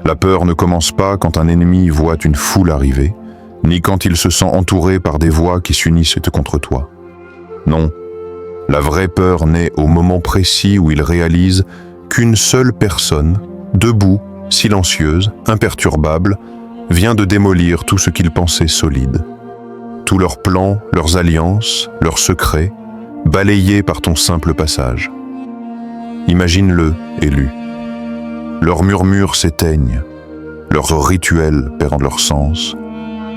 La peur ne commence pas quand un ennemi voit une foule arriver, ni quand il se sent entouré par des voix qui s'unissent contre toi. Non, la vraie peur naît au moment précis où il réalise qu'une seule personne, debout, silencieuse, imperturbable, vient de démolir tout ce qu'il pensait solide. Tous leurs plans, leurs alliances, leurs secrets, balayés par ton simple passage. Imagine-le, élu. Leurs murmures s'éteignent, leurs rituels perdent leur sens,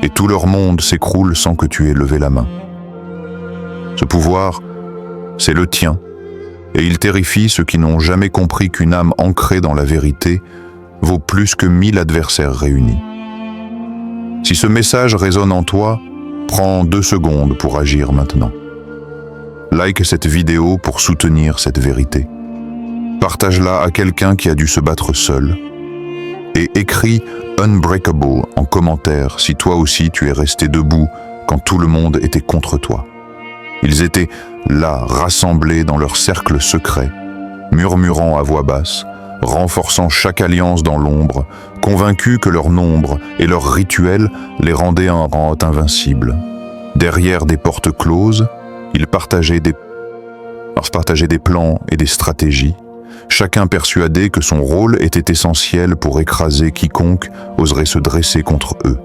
et tout leur monde s'écroule sans que tu aies levé la main. Ce pouvoir, c'est le tien, et il terrifie ceux qui n'ont jamais compris qu'une âme ancrée dans la vérité vaut plus que 1000 adversaires réunis. Si ce message résonne en toi, prends 2 secondes pour agir maintenant. Like cette vidéo pour soutenir cette vérité. Partage-la à quelqu'un qui a dû se battre seul. Et écris Unbreakable en commentaire si toi aussi tu es resté debout quand tout le monde était contre toi. Ils étaient là, rassemblés dans leur cercle secret, murmurant à voix basse, renforçant chaque alliance dans l'ombre, convaincus que leur nombre et leur rituel les rendaient un rang invincible. Derrière des portes closes, ils partageaient des plans et des stratégies, chacun persuadé que son rôle était essentiel pour écraser quiconque oserait se dresser contre eux.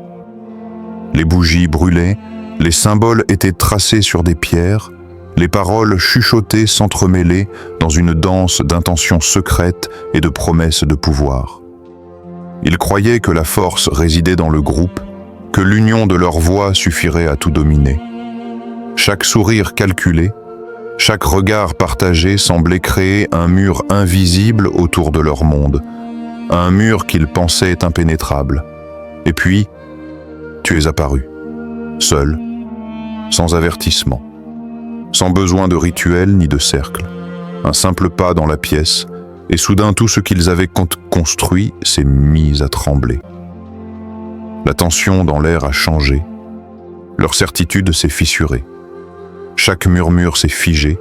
Les bougies brûlaient, les symboles étaient tracés sur des pierres, les paroles chuchotées s'entremêlaient dans une danse d'intentions secrètes et de promesses de pouvoir. Ils croyaient que la force résidait dans le groupe, que l'union de leurs voix suffirait à tout dominer. Chaque sourire calculé, chaque regard partagé semblait créer un mur invisible autour de leur monde, un mur qu'ils pensaient impénétrable. Et puis, tu es apparu, seul, sans avertissement, sans besoin de rituel ni de cercle. Un simple pas dans la pièce, et soudain tout ce qu'ils avaient construit s'est mis à trembler. La tension dans l'air a changé, leur certitude s'est fissurée. Chaque murmure s'est figé,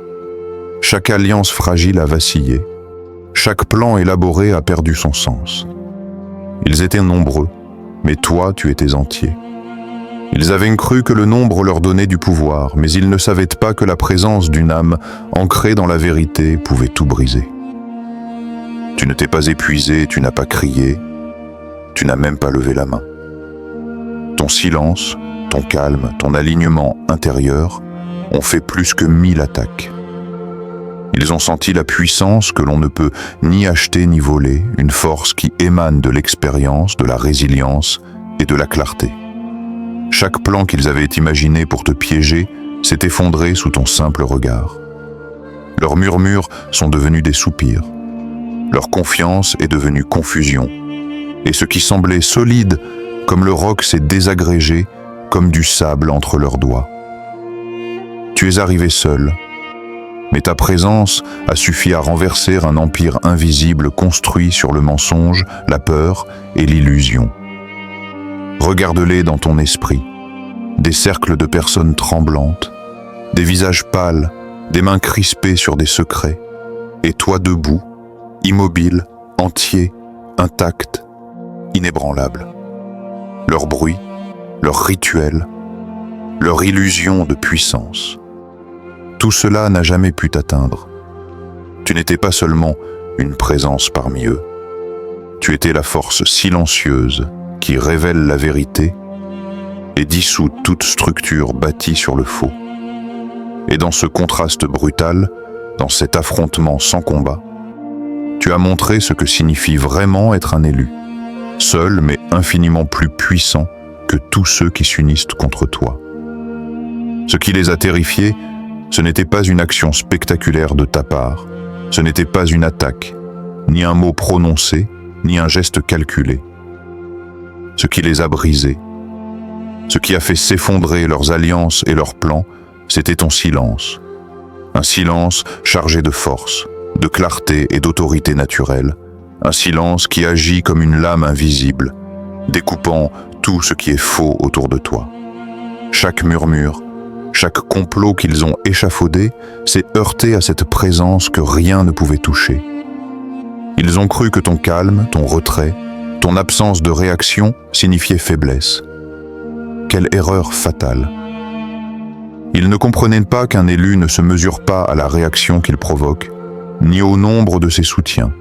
chaque alliance fragile a vacillé, chaque plan élaboré a perdu son sens. Ils étaient nombreux, mais toi tu étais entier. Ils avaient cru que le nombre leur donnait du pouvoir, mais ils ne savaient pas que la présence d'une âme ancrée dans la vérité pouvait tout briser. Tu ne t'es pas épuisé, tu n'as pas crié, tu n'as même pas levé la main. Ton silence, ton calme, ton alignement intérieur ont fait plus que 1000 attaques. Ils ont senti la puissance que l'on ne peut ni acheter ni voler, une force qui émane de l'expérience, de la résilience et de la clarté. Chaque plan qu'ils avaient imaginé pour te piéger s'est effondré sous ton simple regard. Leurs murmures sont devenus des soupirs. Leur confiance est devenue confusion. Et ce qui semblait solide comme le roc s'est désagrégé comme du sable entre leurs doigts. Tu es arrivé seul, mais ta présence a suffi à renverser un empire invisible construit sur le mensonge, la peur et l'illusion. Regarde-les dans ton esprit, des cercles de personnes tremblantes, des visages pâles, des mains crispées sur des secrets, et toi debout, immobile, entier, intact, inébranlable. Leur bruit, leur rituel, leur illusion de puissance. Tout cela n'a jamais pu t'atteindre. Tu n'étais pas seulement une présence parmi eux. Tu étais la force silencieuse qui révèle la vérité et dissout toute structure bâtie sur le faux. Et dans ce contraste brutal, dans cet affrontement sans combat, tu as montré ce que signifie vraiment être un élu, seul mais infiniment plus puissant que tous ceux qui s'unissent contre toi. Ce qui les a terrifiés, ce n'était pas une action spectaculaire de ta part, ce n'était pas une attaque, ni un mot prononcé, ni un geste calculé. Ce qui les a brisés, ce qui a fait s'effondrer leurs alliances et leurs plans, c'était ton silence. Un silence chargé de force, de clarté et d'autorité naturelle. Un silence qui agit comme une lame invisible, découpant tout ce qui est faux autour de toi. Chaque murmure, chaque complot qu'ils ont échafaudé s'est heurté à cette présence que rien ne pouvait toucher. Ils ont cru que ton calme, ton retrait, Ton absence de réaction signifiait faiblesse. Quelle erreur fatale. Ils ne comprenaient pas qu'un élu ne se mesure pas à la réaction qu'il provoque, ni au nombre de ses soutiens.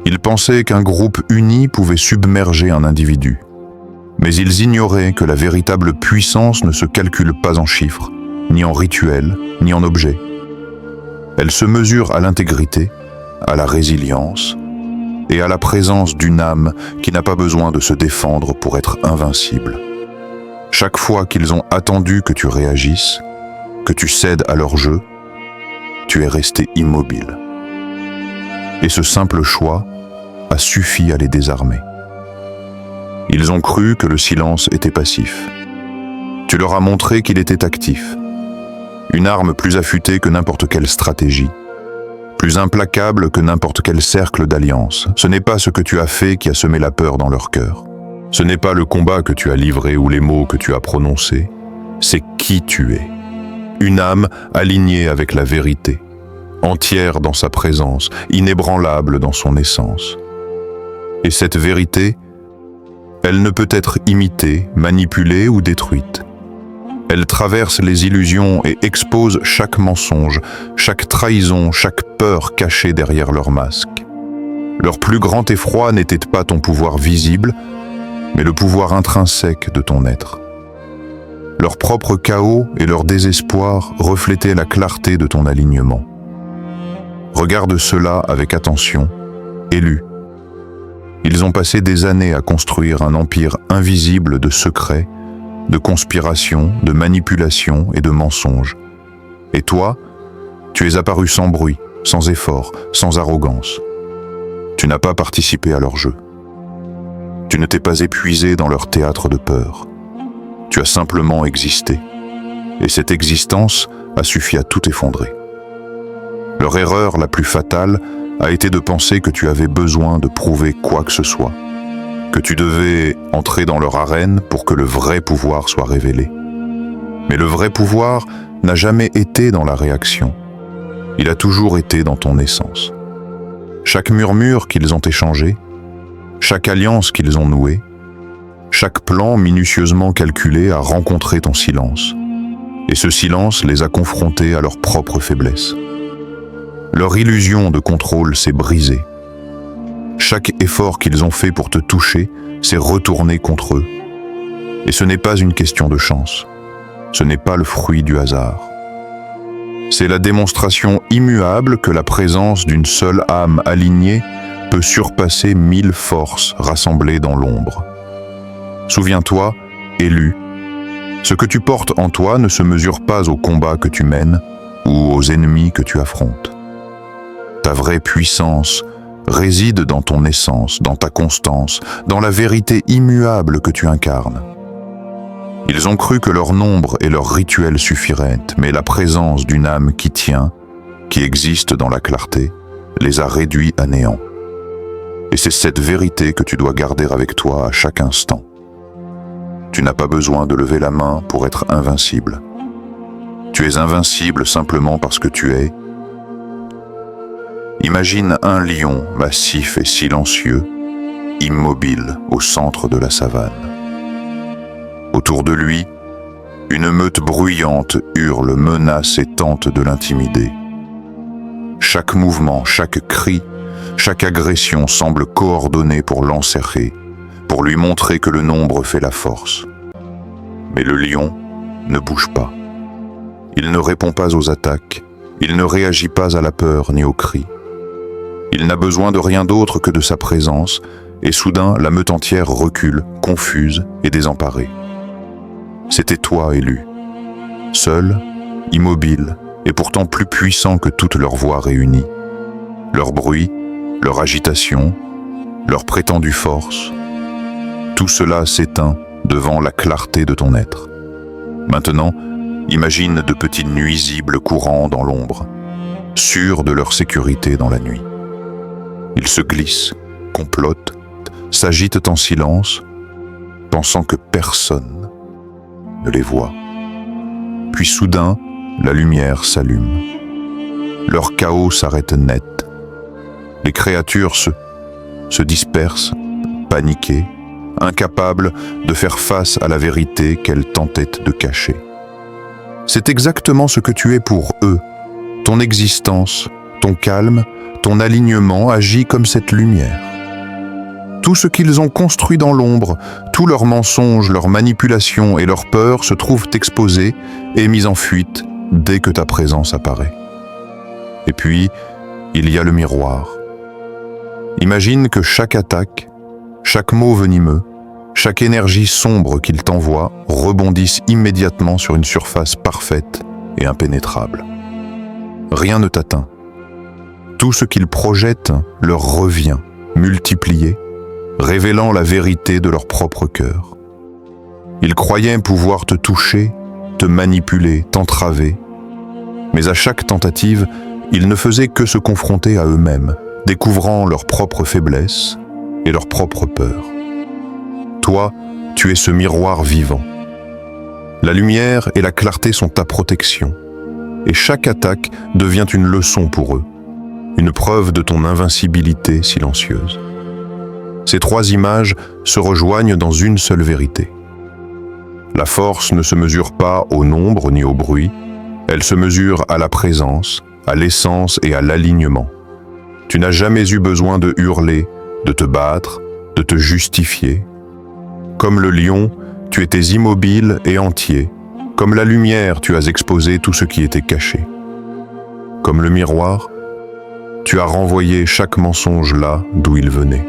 Ils pensaient qu'un groupe uni pouvait submerger un individu. Mais ils ignoraient que la véritable puissance ne se calcule pas en chiffres, ni en rituels, ni en objets. Elle se mesure à l'intégrité, à la résilience et à la présence d'une âme qui n'a pas besoin de se défendre pour être invincible. Chaque fois qu'ils ont attendu que tu réagisses, que tu cèdes à leur jeu, tu es resté immobile. Et ce simple choix a suffi à les désarmer. Ils ont cru que le silence était passif. Tu leur as montré qu'il était actif. Une arme plus affûtée que n'importe quelle stratégie, plus implacable que n'importe quel cercle d'alliance. Ce n'est pas ce que tu as fait qui a semé la peur dans leur cœur. Ce n'est pas le combat que tu as livré ou les mots que tu as prononcés. C'est qui tu es. Une âme alignée avec la vérité, entière dans sa présence, inébranlable dans son essence. Et cette vérité, elle ne peut être imitée, manipulée ou détruite. Elle traverse les illusions et expose chaque mensonge, chaque trahison, chaque peur cachée derrière leur masque. Leur plus grand effroi n'était pas ton pouvoir visible, mais le pouvoir intrinsèque de ton être. Leur propre chaos et leur désespoir reflétaient la clarté de ton alignement. Regarde cela avec attention, élu. Ils ont passé des années à construire un empire invisible de secrets, de conspiration, de manipulation et de mensonges. Et toi, tu es apparu sans bruit, sans effort, sans arrogance. Tu n'as pas participé à leur jeu. Tu ne t'es pas épuisé dans leur théâtre de peur. Tu as simplement existé. Et cette existence a suffi à tout effondrer. Leur erreur la plus fatale a été de penser que tu avais besoin de prouver quoi que ce soit, que tu devais entrer dans leur arène pour que le vrai pouvoir soit révélé. Mais le vrai pouvoir n'a jamais été dans la réaction. Il a toujours été dans ton essence. Chaque murmure qu'ils ont échangé, chaque alliance qu'ils ont nouée, chaque plan minutieusement calculé a rencontré ton silence. Et ce silence les a confrontés à leur propre faiblesse. Leur illusion de contrôle s'est brisée. Chaque effort qu'ils ont fait pour te toucher s'est retourné contre eux. Et ce n'est pas une question de chance. Ce n'est pas le fruit du hasard. C'est la démonstration immuable que la présence d'une seule âme alignée peut surpasser 1000 forces rassemblées dans l'ombre. Souviens-toi, élu, ce que tu portes en toi ne se mesure pas au combat que tu mènes ou aux ennemis que tu affrontes. Ta vraie puissance réside dans ton essence, dans ta constance, dans la vérité immuable que tu incarnes. Ils ont cru que leur nombre et leur rituel suffiraient, mais la présence d'une âme qui tient, qui existe dans la clarté, les a réduits à néant. Et c'est cette vérité que tu dois garder avec toi à chaque instant. Tu n'as pas besoin de lever la main pour être invincible. Tu es invincible simplement parce que tu es. Imagine un lion massif et silencieux, immobile au centre de la savane. Autour de lui, une meute bruyante hurle, menace et tente de l'intimider. Chaque mouvement, chaque cri, chaque agression semble coordonnée pour l'encerrer, pour lui montrer que le nombre fait la force. Mais le lion ne bouge pas. Il ne répond pas aux attaques, il ne réagit pas à la peur ni aux cris. Il n'a besoin de rien d'autre que de sa présence, et soudain la meute entière recule, confuse et désemparée. C'était toi, élu. Seul, immobile, et pourtant plus puissant que toutes leurs voix réunies. Leur bruit, leur agitation, leur prétendue force, tout cela s'éteint devant la clarté de ton être. Maintenant, imagine de petits nuisibles courant dans l'ombre, sûrs de leur sécurité dans la nuit. Ils se glissent, complotent, s'agitent en silence, pensant que personne ne les voit. Puis soudain, la lumière s'allume. Leur chaos s'arrête net. Les créatures se dispersent, paniquées, incapables de faire face à la vérité qu'elles tentaient de cacher. C'est exactement ce que tu es pour eux. Ton existence, ton calme, ton alignement agit comme cette lumière. Tout ce qu'ils ont construit dans l'ombre, tous leurs mensonges, leurs manipulations et leurs peurs se trouvent exposés et mis en fuite dès que ta présence apparaît. Et puis, il y a le miroir. Imagine que chaque attaque, chaque mot venimeux, chaque énergie sombre qu'il t'envoie rebondisse immédiatement sur une surface parfaite et impénétrable. Rien ne t'atteint. Tout ce qu'ils projettent leur revient, multiplié, révélant la vérité de leur propre cœur. Ils croyaient pouvoir te toucher, te manipuler, t'entraver, mais à chaque tentative, ils ne faisaient que se confronter à eux-mêmes, découvrant leurs propres faiblesses et leurs propres peurs. Toi, tu es ce miroir vivant. La lumière et la clarté sont ta protection, et chaque attaque devient une leçon pour eux, une preuve de ton invincibilité silencieuse. Ces trois images se rejoignent dans une seule vérité. La force ne se mesure pas au nombre ni au bruit, elle se mesure à la présence, à l'essence et à l'alignement. Tu n'as jamais eu besoin de hurler, de te battre, de te justifier. Comme le lion, tu étais immobile et entier. Comme la lumière, tu as exposé tout ce qui était caché. Comme le miroir, tu as renvoyé chaque mensonge là d'où il venait.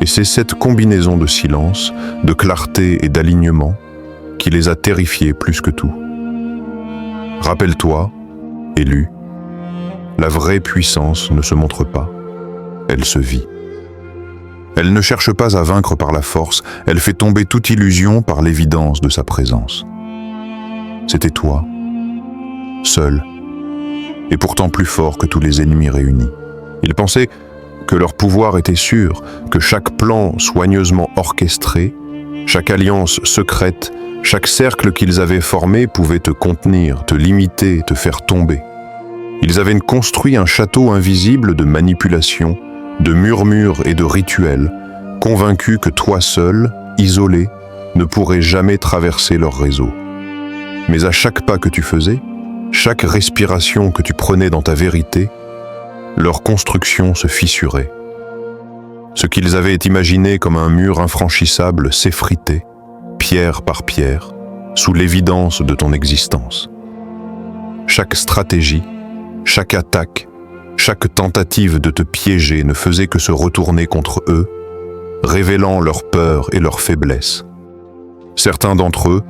Et c'est cette combinaison de silence, de clarté et d'alignement qui les a terrifiés plus que tout. Rappelle-toi, élu, la vraie puissance ne se montre pas, elle se vit. Elle ne cherche pas à vaincre par la force, elle fait tomber toute illusion par l'évidence de sa présence. C'était toi, seul, et pourtant plus fort que tous les ennemis réunis. Ils pensaient que leur pouvoir était sûr, que chaque plan soigneusement orchestré, chaque alliance secrète, chaque cercle qu'ils avaient formé pouvait te contenir, te limiter, te faire tomber. Ils avaient construit un château invisible de manipulation, de murmures et de rituels, convaincus que toi seul, isolé, ne pourrais jamais traverser leur réseau. Mais à chaque pas que tu faisais, chaque respiration que tu prenais dans ta vérité, leur construction se fissurait. Ce qu'ils avaient imaginé comme un mur infranchissable s'effritait, pierre par pierre, sous l'évidence de ton existence. Chaque stratégie, chaque attaque, chaque tentative de te piéger ne faisait que se retourner contre eux, révélant leurs peurs et leurs faiblesses. Certains d'entre eux,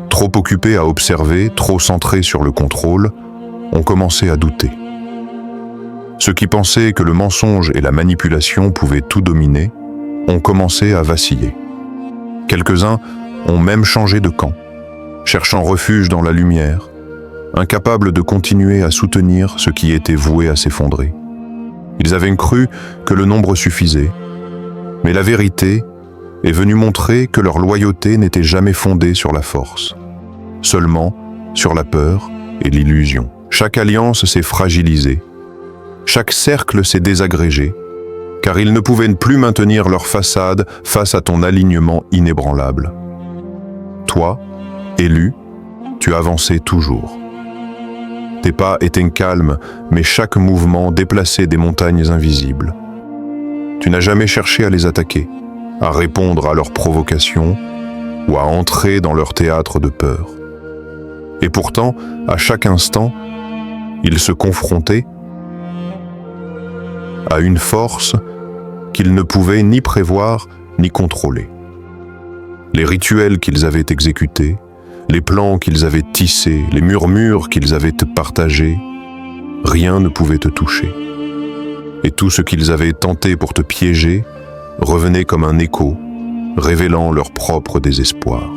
trop occupés à observer, trop centrés sur le contrôle, ont commencé à douter. Ceux qui pensaient que le mensonge et la manipulation pouvaient tout dominer, ont commencé à vaciller. Quelques-uns ont même changé de camp, cherchant refuge dans la lumière, incapables de continuer à soutenir ce qui était voué à s'effondrer. Ils avaient cru que le nombre suffisait, mais la vérité est venue montrer que leur loyauté n'était jamais fondée sur la force, seulement sur la peur et l'illusion. Chaque alliance s'est fragilisée, chaque cercle s'est désagrégé, car ils ne pouvaient plus maintenir leur façade face à ton alignement inébranlable. Toi, élu, tu avançais toujours. Tes pas étaient calmes, mais chaque mouvement déplaçait des montagnes invisibles. Tu n'as jamais cherché à les attaquer, à répondre à leurs provocations ou à entrer dans leur théâtre de peur. Et pourtant, à chaque instant, ils se confrontaient à une force qu'ils ne pouvaient ni prévoir ni contrôler. Les rituels qu'ils avaient exécutés, les plans qu'ils avaient tissés, les murmures qu'ils avaient partagés, rien ne pouvait te toucher. Et tout ce qu'ils avaient tenté pour te piéger revenait comme un écho, révélant leur propre désespoir.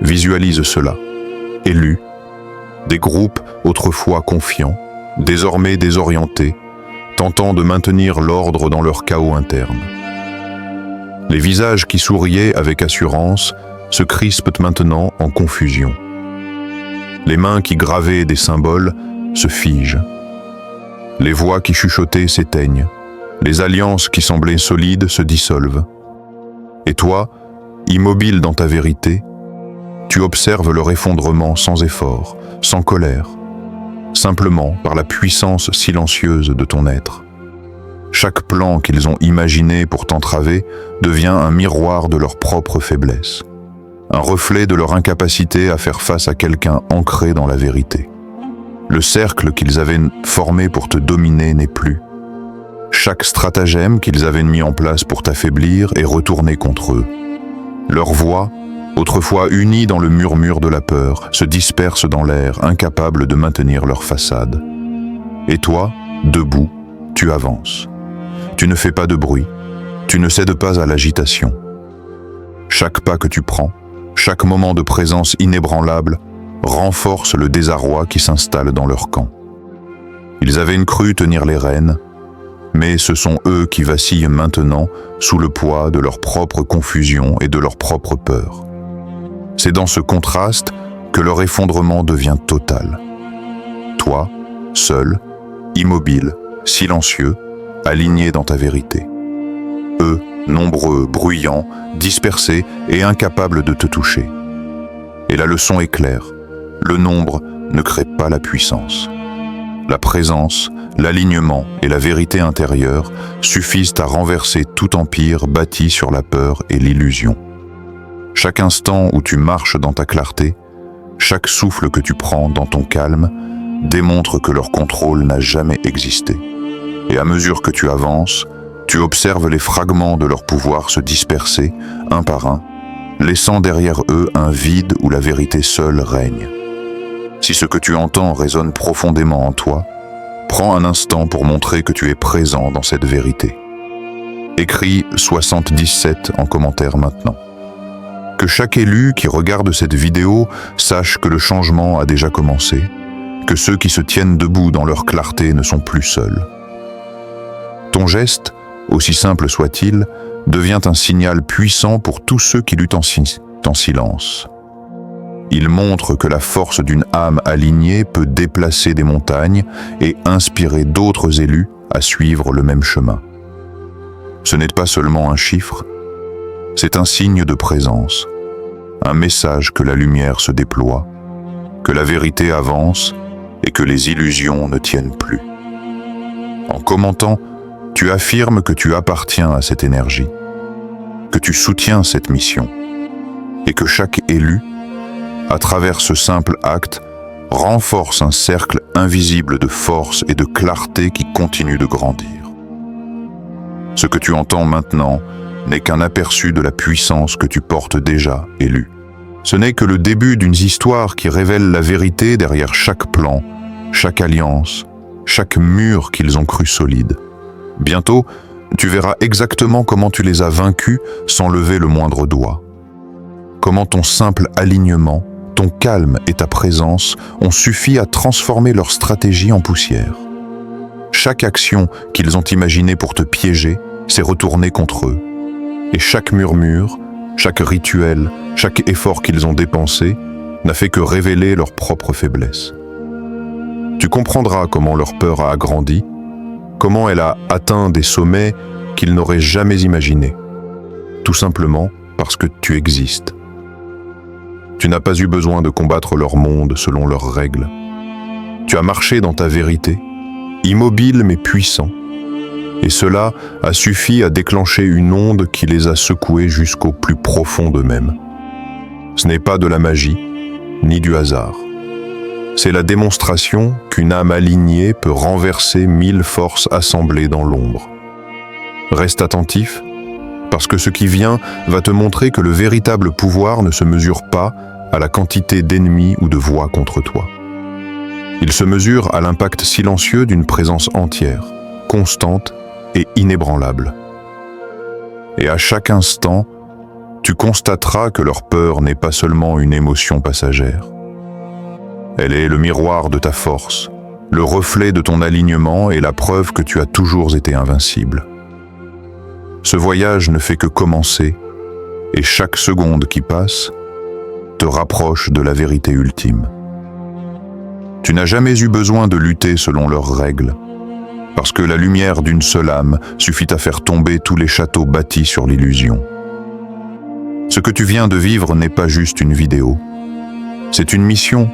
Visualise cela, élus, des groupes autrefois confiants, désormais désorientés, tentant de maintenir l'ordre dans leur chaos interne. Les visages qui souriaient avec assurance se crispent maintenant en confusion. Les mains qui gravaient des symboles se figent. Les voix qui chuchotaient s'éteignent, Les alliances qui semblaient solides se dissolvent. Et toi, immobile dans ta vérité, tu observes leur effondrement sans effort, sans colère, simplement par la puissance silencieuse de ton être. Chaque plan qu'ils ont imaginé pour t'entraver devient un miroir de leur propre faiblesse, un reflet de leur incapacité à faire face à quelqu'un ancré dans la vérité. Le cercle qu'ils avaient formé pour te dominer n'est plus. Chaque stratagème qu'ils avaient mis en place pour t'affaiblir est retourné contre eux. Leur voix, autrefois unie dans le murmure de la peur, se disperse dans l'air, incapable de maintenir leur façade. Et toi, debout, tu avances. Tu ne fais pas de bruit, tu ne cèdes pas à l'agitation. Chaque pas que tu prends, chaque moment de présence inébranlable, renforce le désarroi qui s'installe dans leur camp. Ils avaient cru tenir les rênes, mais ce sont eux qui vacillent maintenant sous le poids de leur propre confusion et de leur propre peur. C'est dans ce contraste que leur effondrement devient total. Toi, seul, immobile, silencieux, aligné dans ta vérité. Eux, nombreux, bruyants, dispersés et incapables de te toucher. Et la leçon est claire. Le nombre ne crée pas la puissance. La présence, l'alignement et la vérité intérieure suffisent à renverser tout empire bâti sur la peur et l'illusion. Chaque instant où tu marches dans ta clarté, chaque souffle que tu prends dans ton calme, démontre que leur contrôle n'a jamais existé. Et à mesure que tu avances, tu observes les fragments de leur pouvoir se disperser, un par un, laissant derrière eux un vide où la vérité seule règne. Si ce que tu entends résonne profondément en toi, prends un instant pour montrer que tu es présent dans cette vérité. Écris 77 en commentaire maintenant. Que chaque élu qui regarde cette vidéo sache que le changement a déjà commencé, que ceux qui se tiennent debout dans leur clarté ne sont plus seuls. Ton geste, aussi simple soit-il, devient un signal puissant pour tous ceux qui luttent en silence. Il montre que la force d'une âme alignée peut déplacer des montagnes et inspirer d'autres élus à suivre le même chemin. Ce n'est pas seulement un chiffre, c'est un signe de présence, un message que la lumière se déploie, que la vérité avance et que les illusions ne tiennent plus. En commentant, tu affirmes que tu appartiens à cette énergie, que tu soutiens cette mission et que chaque élu, à travers ce simple acte, renforce un cercle invisible de force et de clarté qui continue de grandir. Ce que tu entends maintenant n'est qu'un aperçu de la puissance que tu portes déjà, élu. Ce n'est que le début d'une histoire qui révèle la vérité derrière chaque plan, chaque alliance, chaque mur qu'ils ont cru solide. Bientôt, tu verras exactement comment tu les as vaincus sans lever le moindre doigt. Comment ton simple alignement, ton calme et ta présence ont suffi à transformer leur stratégie en poussière. Chaque action qu'ils ont imaginée pour te piéger s'est retournée contre eux. Et chaque murmure, chaque rituel, chaque effort qu'ils ont dépensé n'a fait que révéler leur propre faiblesse. Tu comprendras comment leur peur a agrandi, comment elle a atteint des sommets qu'ils n'auraient jamais imaginés. Tout simplement parce que tu existes. Tu n'as pas eu besoin de combattre leur monde selon leurs règles. Tu as marché dans ta vérité, immobile mais puissant, et cela a suffi à déclencher une onde qui les a secoués jusqu'au plus profond d'eux-mêmes. Ce n'est pas de la magie, ni du hasard. C'est la démonstration qu'une âme alignée peut renverser 1000 forces assemblées dans l'ombre. Reste attentif, parce que ce qui vient va te montrer que le véritable pouvoir ne se mesure pas à la quantité d'ennemis ou de voix contre toi. Il se mesure à l'impact silencieux d'une présence entière, constante et inébranlable. Et à chaque instant, tu constateras que leur peur n'est pas seulement une émotion passagère. Elle est le miroir de ta force, le reflet de ton alignement et la preuve que tu as toujours été invincible. Ce voyage ne fait que commencer, et chaque seconde qui passe te rapproche de la vérité ultime. Tu n'as jamais eu besoin de lutter selon leurs règles. Parce que la lumière d'une seule âme suffit à faire tomber tous les châteaux bâtis sur l'illusion. Ce que tu viens de vivre n'est pas juste une vidéo. C'est une mission,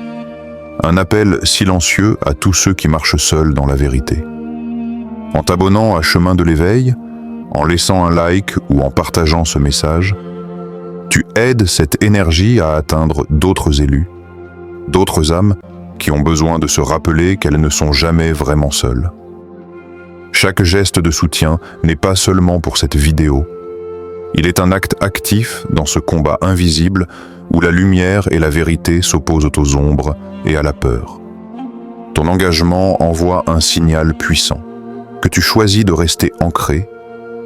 un appel silencieux à tous ceux qui marchent seuls dans la vérité. En t'abonnant à Chemin de l'éveil, en laissant un like ou en partageant ce message, tu aides cette énergie à atteindre d'autres élus, d'autres âmes qui ont besoin de se rappeler qu'elles ne sont jamais vraiment seules. Chaque geste de soutien n'est pas seulement pour cette vidéo. Il est un acte actif dans ce combat invisible où la lumière et la vérité s'opposent aux ombres et à la peur. Ton engagement envoie un signal puissant, que tu choisis de rester ancré,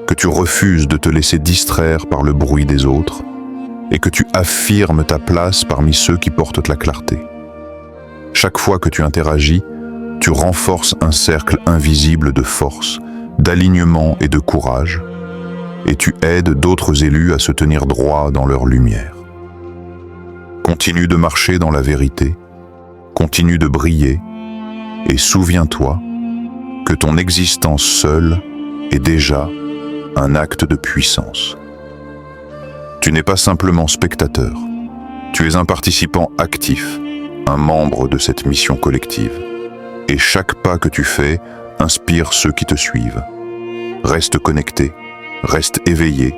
que tu refuses de te laisser distraire par le bruit des autres et que tu affirmes ta place parmi ceux qui portent la clarté. Chaque fois que tu interagis, tu renforces un cercle invisible de force, d'alignement et de courage, et tu aides d'autres élus à se tenir droit dans leur lumière. Continue de marcher dans la vérité, continue de briller, et souviens-toi que ton existence seule est déjà un acte de puissance. Tu n'es pas simplement spectateur, tu es un participant actif, un membre de cette mission collective. Et chaque pas que tu fais inspire ceux qui te suivent. Reste connecté, reste éveillé,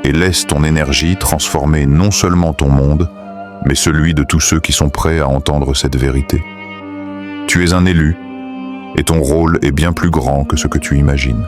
et laisse ton énergie transformer non seulement ton monde, mais celui de tous ceux qui sont prêts à entendre cette vérité. Tu es un élu, et ton rôle est bien plus grand que ce que tu imagines.